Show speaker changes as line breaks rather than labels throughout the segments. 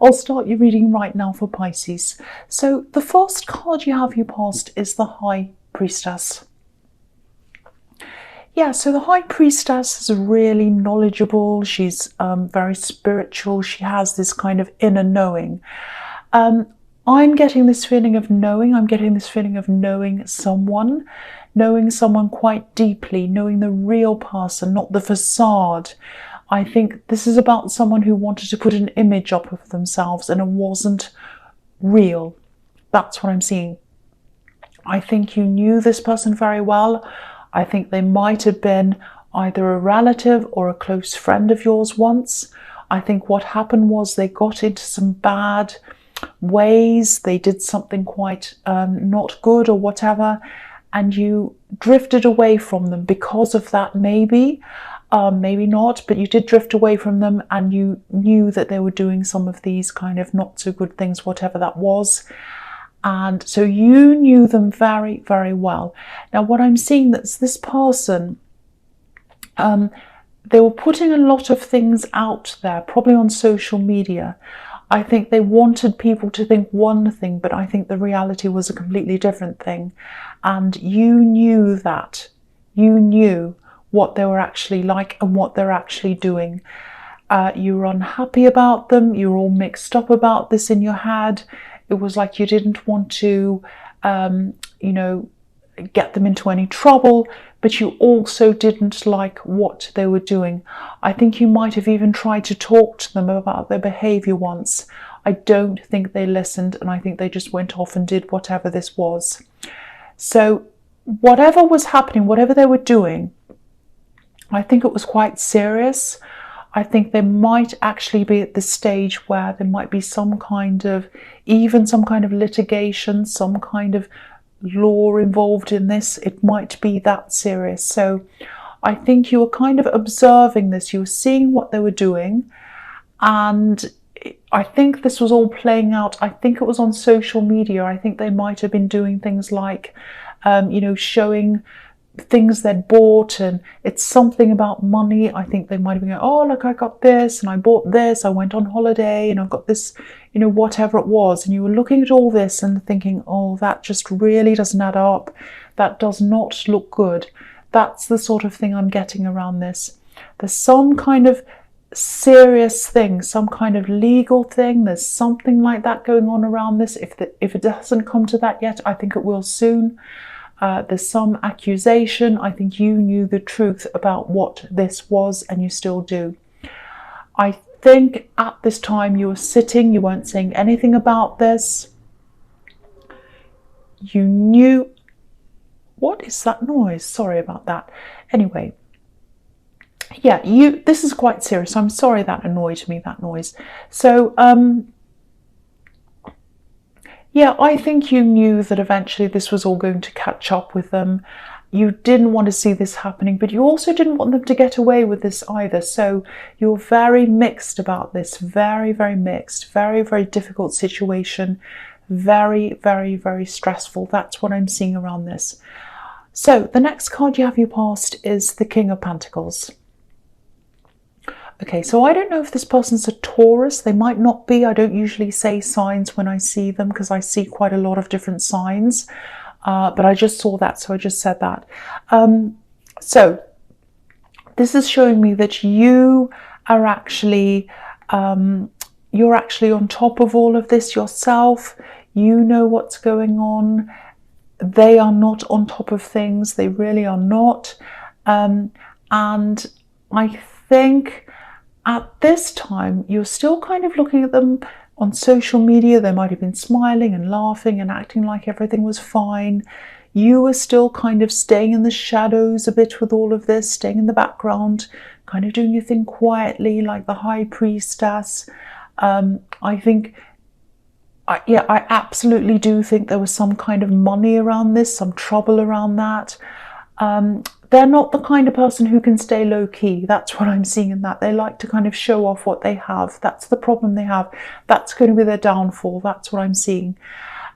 I'll start your reading right now for Pisces. So the first card you have your past is the High Priestess. Yeah, so the High Priestess is really knowledgeable. She's very spiritual. She has this kind of inner knowing. I'm getting this feeling of knowing. I'm getting this feeling of knowing someone quite deeply, knowing the real person, not the facade. I think this is about someone who wanted to put an image up of themselves and it wasn't real. That's what I'm seeing. I think you knew this person very well. I think they might have been either a relative or a close friend of yours once. I think what happened was they got into some bad ways. They did something quite not good or whatever, and you drifted away from them because of that, maybe. Maybe not, but you did drift away from them and you knew that they were doing some of these kind of not so good things, whatever that was. And so you knew them very, very well. Now, what I'm seeing, that's this person, they were putting a lot of things out there, probably on social media. I think they wanted people to think one thing, but I think the reality was a completely different thing. And you knew that. You knew what they were actually like and what they're actually doing. You were unhappy about them. You were all mixed up about this in your head. It was like you didn't want to, get them into any trouble, but you also didn't like what they were doing. I think you might have even tried to talk to them about their behavior once. I don't think they listened, and I think they just went off and did whatever this was. So whatever was happening, whatever they were doing, I think it was quite serious. I think they might actually be at the stage where there might be some kind of litigation, some kind of law involved in this. It might be that serious. So I think you were kind of observing this. You were seeing what they were doing. And I think this was all playing out. I think it was on social media. I think they might have been doing things like, showing things they'd bought, and it's something about money. I think they might have been going, oh, look, I got this and I bought this, I went on holiday and I've got this, whatever it was. And you were looking at all this and thinking, oh, that just really doesn't add up. That does not look good. That's the sort of thing I'm getting around this. There's some kind of serious thing, some kind of legal thing. There's something like that going on around this. If it doesn't come to that yet, I think it will soon. There's some accusation. I think you knew the truth about what this was, and you still do. I think at this time you were sitting, you weren't saying anything about this. You knew... What is that noise? Sorry about that. Anyway, yeah, this is quite serious. I'm sorry that annoyed me, that noise. So, yeah, I think you knew that eventually this was all going to catch up with them. You didn't want to see this happening, but you also didn't want them to get away with this either. So you're very mixed about this, very, very mixed, very, very difficult situation, very, very, very stressful. That's what I'm seeing around this. So the next card you have your past is the King of Pentacles. Okay, so I don't know if this person's a Taurus. They might not be. I don't usually say signs when I see them because I see quite a lot of different signs. But I just saw that, so I just said that. So this is showing me that you are actually, you're actually on top of all of this yourself. You know what's going on. They are not on top of things. They really are not. And I think at this time, you're still kind of looking at them on social media. They might have been smiling and laughing and acting like everything was fine. You were still kind of staying in the shadows a bit with all of this, staying in the background, kind of doing your thing quietly like the High Priestess. I think, yeah, I absolutely do think there was some kind of money around this, some trouble around that. They're not the kind of person who can stay low key. That's what I'm seeing in that. They like to kind of show off what they have. That's the problem they have. That's going to be their downfall. That's what I'm seeing.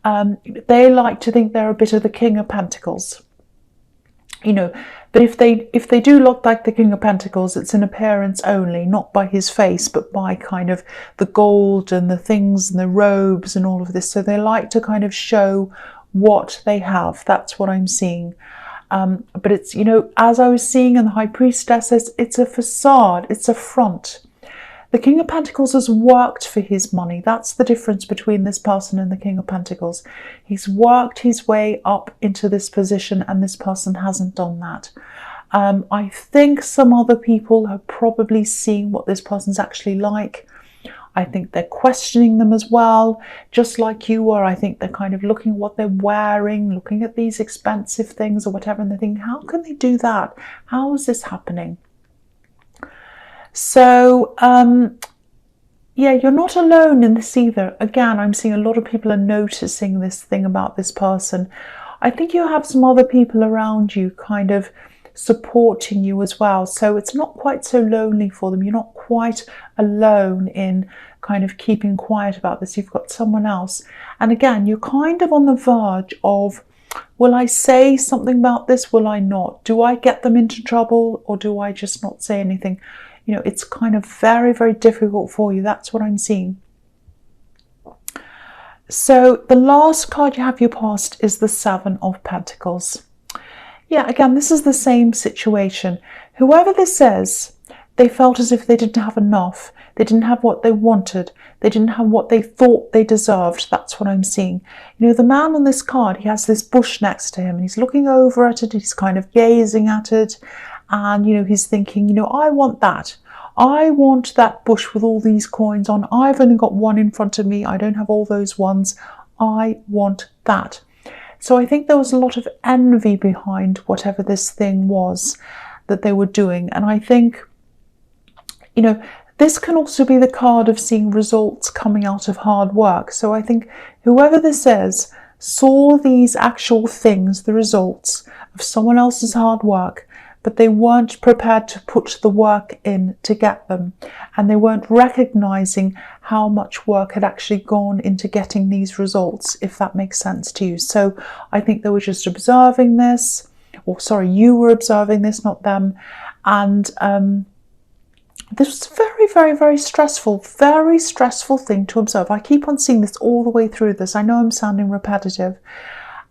They like to think they're a bit of the King of Pentacles. But if they do look like the King of Pentacles, it's in appearance only, not by his face, but by kind of the gold and the things and the robes and all of this. So they like to kind of show what they have. That's what I'm seeing. But it's, you know, as I was seeing in the High Priestess, it's a facade, it's a front. The King of Pentacles has worked for his money. That's the difference between this person and the King of Pentacles. He's worked his way up into this position, and this person hasn't done that. I think some other people have probably seen what this person's actually like. I think they're questioning them as well, just like you were. I think they're kind of looking at what they're wearing, looking at these expensive things or whatever, and they're thinking, how can they do that? How is this happening? So, yeah, you're not alone in this either. Again, I'm seeing a lot of people are noticing this thing about this person. I think you have some other people around you kind of supporting you as well. So it's not quite so lonely for them. You're not quite alone in kind of keeping quiet about this. You've got someone else. And again, you're kind of on the verge of, will I say something about this? Will I not? Do I get them into trouble, or do I just not say anything? You know, it's kind of very, very difficult for you. That's what I'm seeing. So the last card you have your past is the Seven of Pentacles. Yeah, again, this is the same situation. Whoever this is, they felt as if they didn't have enough. They didn't have what they wanted. They didn't have what they thought they deserved. That's what I'm seeing. You know, the man on this card, he has this bush next to him, and he's looking over at it. He's kind of gazing at it. And, you know, he's thinking, you know, I want that. I want that bush with all these coins on. I've only got one in front of me. I don't have all those ones. I want that. So I think there was a lot of envy behind whatever this thing was that they were doing. And I think, you know, this can also be the card of seeing results coming out of hard work. So I think whoever this is saw these actual things, the results of someone else's hard work, but they weren't prepared to put the work in to get them. And they weren't recognizing how much work had actually gone into getting these results, if that makes sense to you. So I think they were just observing this, or sorry, you were observing this, not them. And this was very, very, very stressful thing to observe. I keep on seeing this all the way through this. I know I'm sounding repetitive.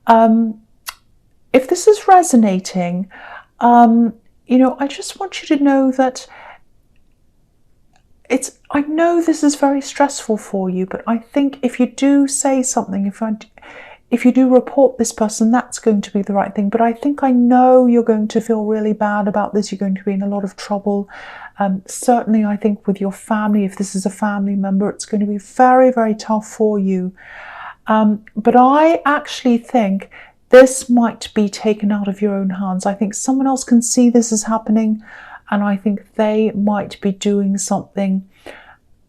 If this is resonating, you know, I just want you to know that I know this is very stressful for you, but I think if you do say something, if you do report this person, that's going to be the right thing. But I know you're going to feel really bad about this. You're going to be in a lot of trouble. Certainly, I think with your family, if this is a family member, it's going to be very, very tough for you. But I actually think this might be taken out of your own hands. I think someone else can see this is happening, and I think they might be doing something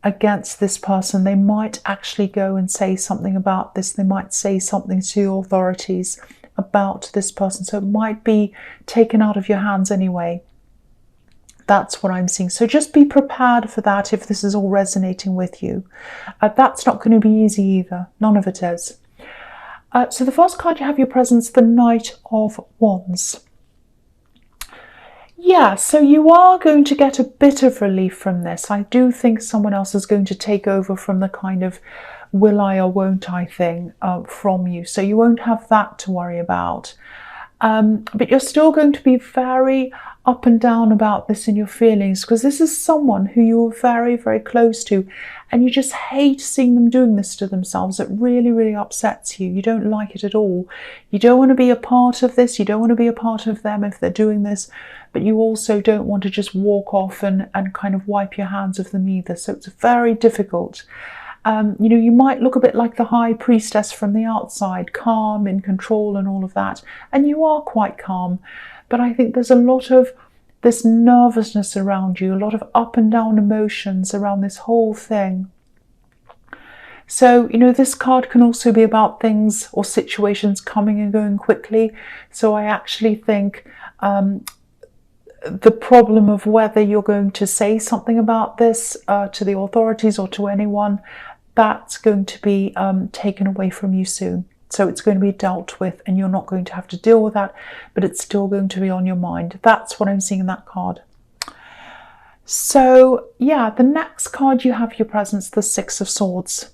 against this person. They might actually go and say something about this. They might say something to the authorities about this person. So it might be taken out of your hands anyway. That's what I'm seeing. So just be prepared for that if this is all resonating with you. That's not going to be easy either. None of it is. So the first card you have your presence, the Knight of Wands. Yeah, so you are going to get a bit of relief from this. I do think someone else is going to take over from the kind of will I or won't I thing from you. So you won't have that to worry about. But you're still going to be very up and down about this in your feelings, because this is someone who you're very, very close to, and you just hate seeing them doing this to themselves. It really, really upsets you. You don't like it at all. You don't want to be a part of this. You don't want to be a part of them if they're doing this, but you also don't want to just walk off and kind of wipe your hands of them either. So it's very difficult. You know, you might look a bit like the High Priestess from the outside, calm, in control and all of that. And you are quite calm. But I think there's a lot of this nervousness around you, a lot of up and down emotions around this whole thing. So, you know, this card can also be about things or situations coming and going quickly. So I actually think the problem of whether you're going to say something about this to the authorities or to anyone, that's going to be taken away from you soon. So it's going to be dealt with and you're not going to have to deal with that, but it's still going to be on your mind. That's what I'm seeing in that card. So yeah, the next card you have your presence, the Six of Swords.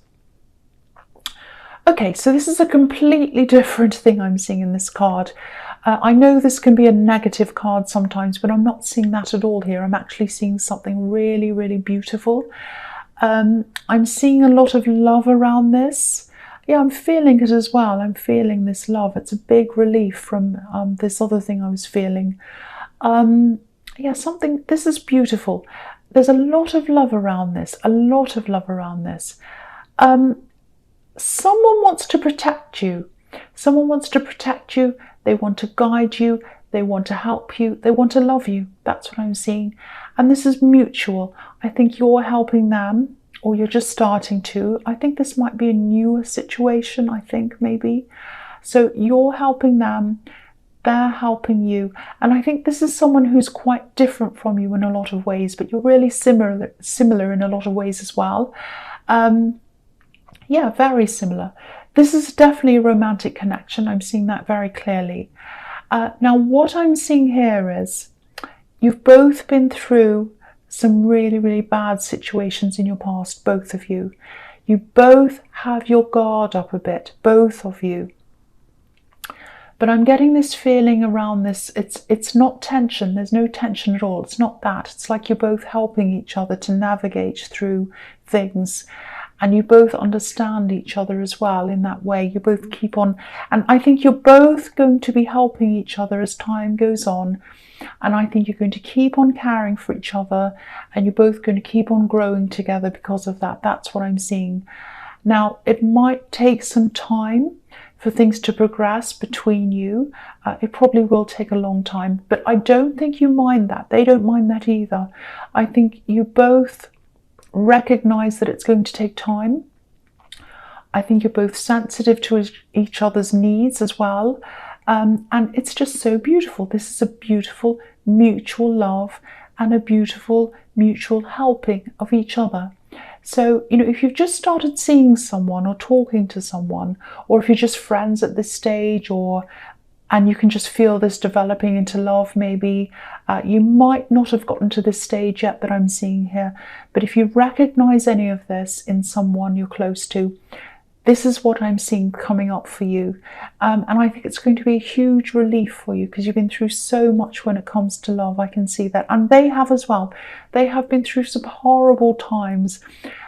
Okay, so this is a completely different thing I'm seeing in this card. I know this can be a negative card sometimes, but I'm not seeing that at all here. I'm actually seeing something really, really beautiful. I'm seeing a lot of love around this. Yeah, I'm feeling it as well. I'm feeling this love. It's a big relief from this other thing I was feeling. Yeah, this is beautiful. There's a lot of love around this, a lot of love around this. Someone wants to protect you. Someone wants to protect you. They want to guide you. They want to help you. They want to love you. That's what I'm seeing. And this is mutual. I think you're helping them, or you're just starting to. I think this might be a newer situation, I think, maybe. So you're helping them. They're helping you. And I think this is someone who's quite different from you in a lot of ways, but you're really similar in a lot of ways as well. Yeah, very similar. This is definitely a romantic connection. I'm seeing that very clearly. Now, what I'm seeing here is you've both been through some really, really bad situations in your past, both of you. You both have your guard up a bit, both of you. But I'm getting this feeling around this, it's not tension, there's no tension at all. It's not that. It's like you're both helping each other to navigate through things. And you both understand each other as well in that way. You both keep on, and I think you're both going to be helping each other as time goes on. And I think you're going to keep on caring for each other, and you're both going to keep on growing together because of that. That's what I'm seeing. Now, it might take some time for things to progress between you. It probably will take a long time, but I don't think you mind that. They don't mind that either. I think you both recognize that it's going to take time. I think you're both sensitive to each other's needs as well. And it's just so beautiful. This is a beautiful mutual love and a beautiful mutual helping of each other. So, you know, if you've just started seeing someone or talking to someone, or if you're just friends at this stage, and you can just feel this developing into love, maybe you might not have gotten to this stage yet that I'm seeing here. But if you recognize any of this in someone you're close to, this is what I'm seeing coming up for you. And I think it's going to be a huge relief for you, because you've been through so much when it comes to love. I can see that. And they have as well. They have been through some horrible times.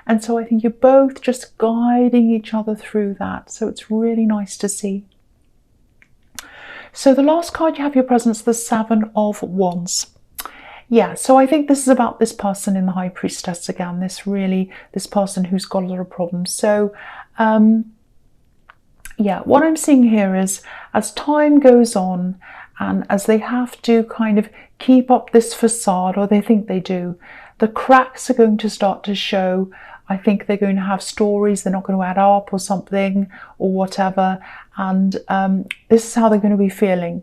And so I think you're both just guiding each other through that. So it's really nice to see. So the last card you have your presence, the Seven of Wands. Yeah, so I think this is about this person in the High Priestess again, this person who's got a lot of problems. So yeah, what I'm seeing here is as time goes on and as they have to kind of keep up this facade, or they think they do, the cracks are going to start to show. I think they're going to have stories, they're not going to add up or something or whatever. And this is how they're going to be feeling.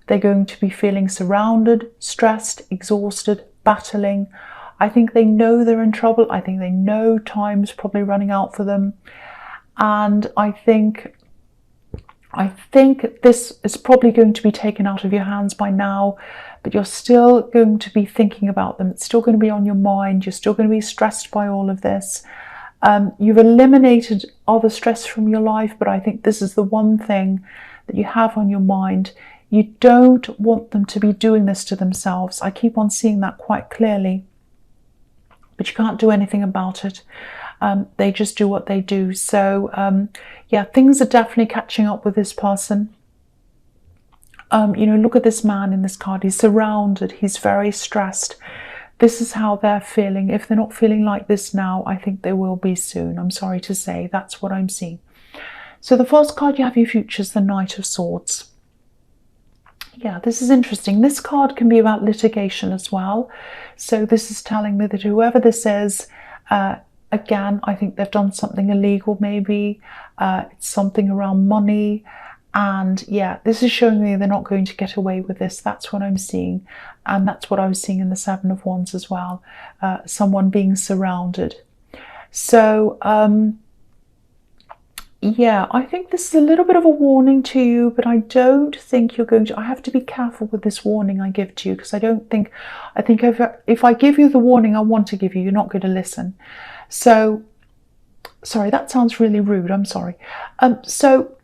They're going to be feeling surrounded, stressed, exhausted, battling. I think they know they're in trouble. I think they know time's probably running out for them. And I think this is probably going to be taken out of your hands by now, but you're still going to be thinking about them. It's still going to be on your mind. You're still going to be stressed by all of this. You've eliminated other stress from your life, but I think this is the one thing that you have on your mind. You don't want them to be doing this to themselves. I keep on seeing that quite clearly, but you can't do anything about it. They just do what they do. So yeah, things are definitely catching up with this person. You know, look at this man in this card. He's surrounded. He's very stressed. This is how they're feeling. If they're not feeling like this now, I think they will be soon. I'm sorry to say. That's what I'm seeing. So the first card you have your future is the Knight of Swords. Yeah, this is interesting. This card can be about litigation as well. So this is telling me that whoever this is, again, I think they've done something illegal maybe. It's something around money. And yeah, this is showing me they're not going to get away with this. That's what I'm seeing. And that's what I was seeing in the Seven of Wands as well. Someone being surrounded. So Yeah, I think this is a little bit of a warning to you, but I don't think you're going to. I have to be careful with this warning I give to you, because I don't think, I think if I give you the warning I want to give you, you're not going to listen. So, sorry, that sounds really rude. I'm sorry. So,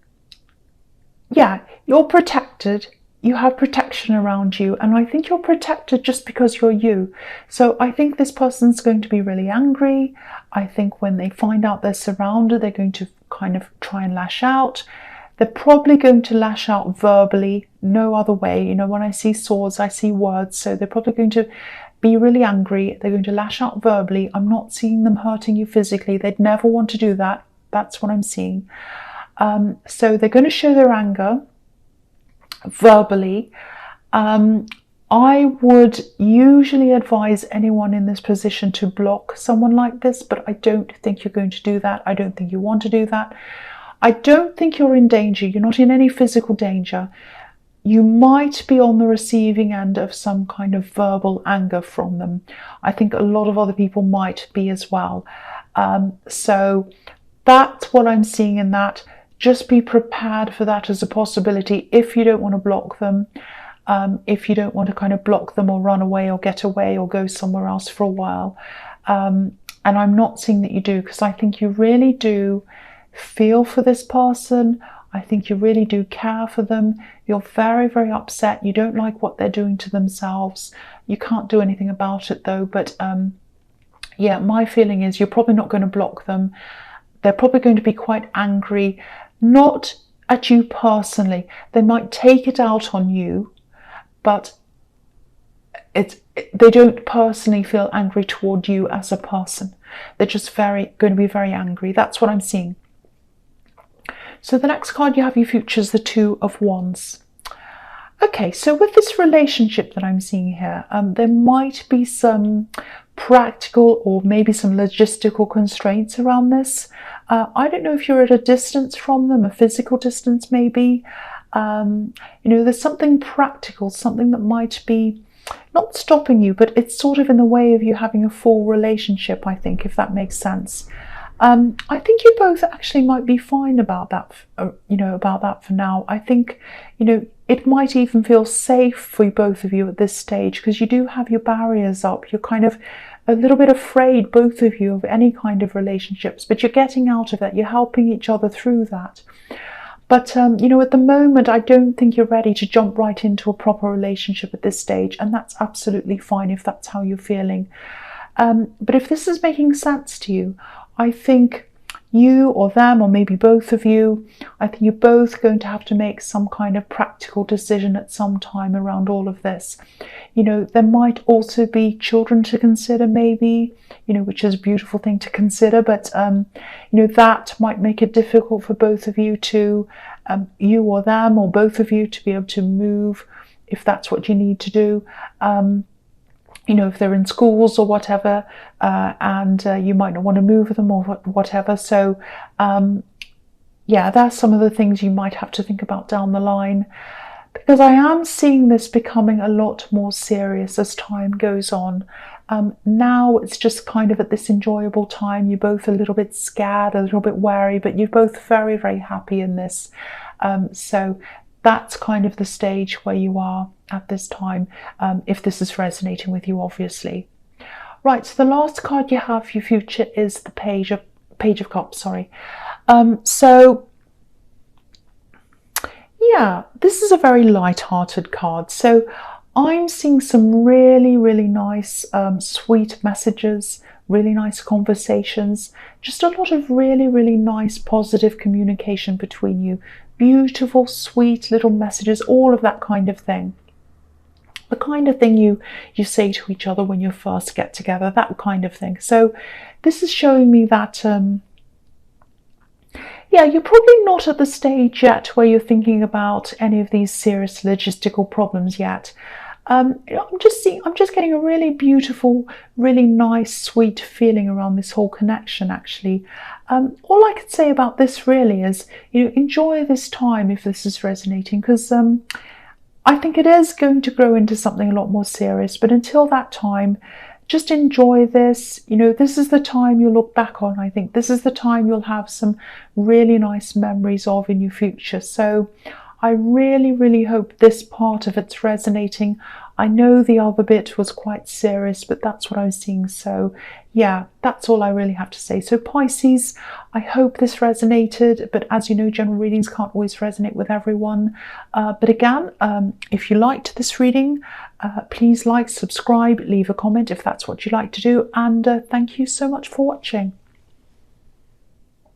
yeah, you're protected. You have protection around you, and I think you're protected just because you're you. So I think this person's going to be really angry. I think when they find out they're surrounded, they're going to kind of try and lash out. They're probably going to lash out verbally, no other way. You know, when I see swords, I see words, so they're probably going to be really angry. They're going to lash out verbally. I'm not seeing them hurting you physically. They'd never want to do that. That's what I'm seeing. So they're going to show their anger verbally. I would usually advise anyone in this position to block someone like this, but I don't think you're going to do that. I don't think you want to do that. I don't think you're in danger. You're not in any physical danger. You might be on the receiving end of some kind of verbal anger from them. I think a lot of other people might be as well. So that's what I'm seeing in that. Just be prepared for that as a possibility if you don't want to block them, if you don't want to kind of block them or run away or get away or go somewhere else for a while. And I'm not seeing that you do, because I think you really do feel for this person. I think you really do care for them. You're very, very upset. You don't like what they're doing to themselves. You can't do anything about it though. But yeah, my feeling is you're probably not going to block them. They're probably going to be quite angry, not at you personally. They might take it out on you, but they don't personally feel angry toward you as a person. They're just going to be very angry. That's what I'm seeing. So the next card you have, you features the Two of Wands. Okay, so with this relationship that I'm seeing here, there might be some practical or maybe some logistical constraints around this. I don't know if you're at a distance from them, a physical distance maybe. You know, there's something practical, something that might be not stopping you, but it's sort of in the way of you having a full relationship, I think, if that makes sense. I think you both actually might be fine about that, you know, about that for now. I think, you know, it might even feel safe for both of you at this stage, because you do have your barriers up. You're kind of a little bit afraid, both of you, of any kind of relationships, but you're getting out of that. You're helping each other through that. But, you know, at the moment, I don't think you're ready to jump right into a proper relationship at this stage. And that's absolutely fine if that's how you're feeling. But if this is making sense to you, I think you or them, or maybe both of you, I think you're both going to have to make some kind of practical decision at some time around all of this. You know, there might also be children to consider maybe, you know, which is a beautiful thing to consider, but, you know, that might make it difficult for both of you to, you or them, or both of you, to be able to move if that's what you need to do. You know, if they're in schools or whatever, and you might not want to move them or whatever. So, yeah, that's some of the things you might have to think about down the line, because I am seeing this becoming a lot more serious as time goes on. Now it's just kind of at this enjoyable time. You're both a little bit scared, a little bit wary, but you're both very, very happy in this. So that's kind of the stage where you are at this time, if this is resonating with you, obviously. Right, so the last card you have for your future is the Page of Cups, sorry. So, yeah, this is a very light-hearted card. So I'm seeing some really, really nice, sweet messages, really nice conversations, just a lot of really, really nice, positive communication between you. Beautiful, sweet little messages, all of that kind of thing. The kind of thing you say to each other when you first get together, that kind of thing. So this is showing me that, yeah, you're probably not at the stage yet where you're thinking about any of these serious logistical problems yet. I'm just getting a really beautiful, really nice, sweet feeling around this whole connection, actually. All I could say about this really is, you know, enjoy this time if this is resonating, because I think it is going to grow into something a lot more serious. But until that time, just enjoy this. You know, this is the time you'll look back on. I think this is the time you'll have some really nice memories of in your future. So I really, really hope this part of it's resonating. I know the other bit was quite serious, but that's what I was seeing. So yeah, that's all I really have to say. So Pisces, I hope this resonated, but as you know, general readings can't always resonate with everyone. But again, if you liked this reading, please like, subscribe, leave a comment if that's what you like to do. And thank you so much for watching.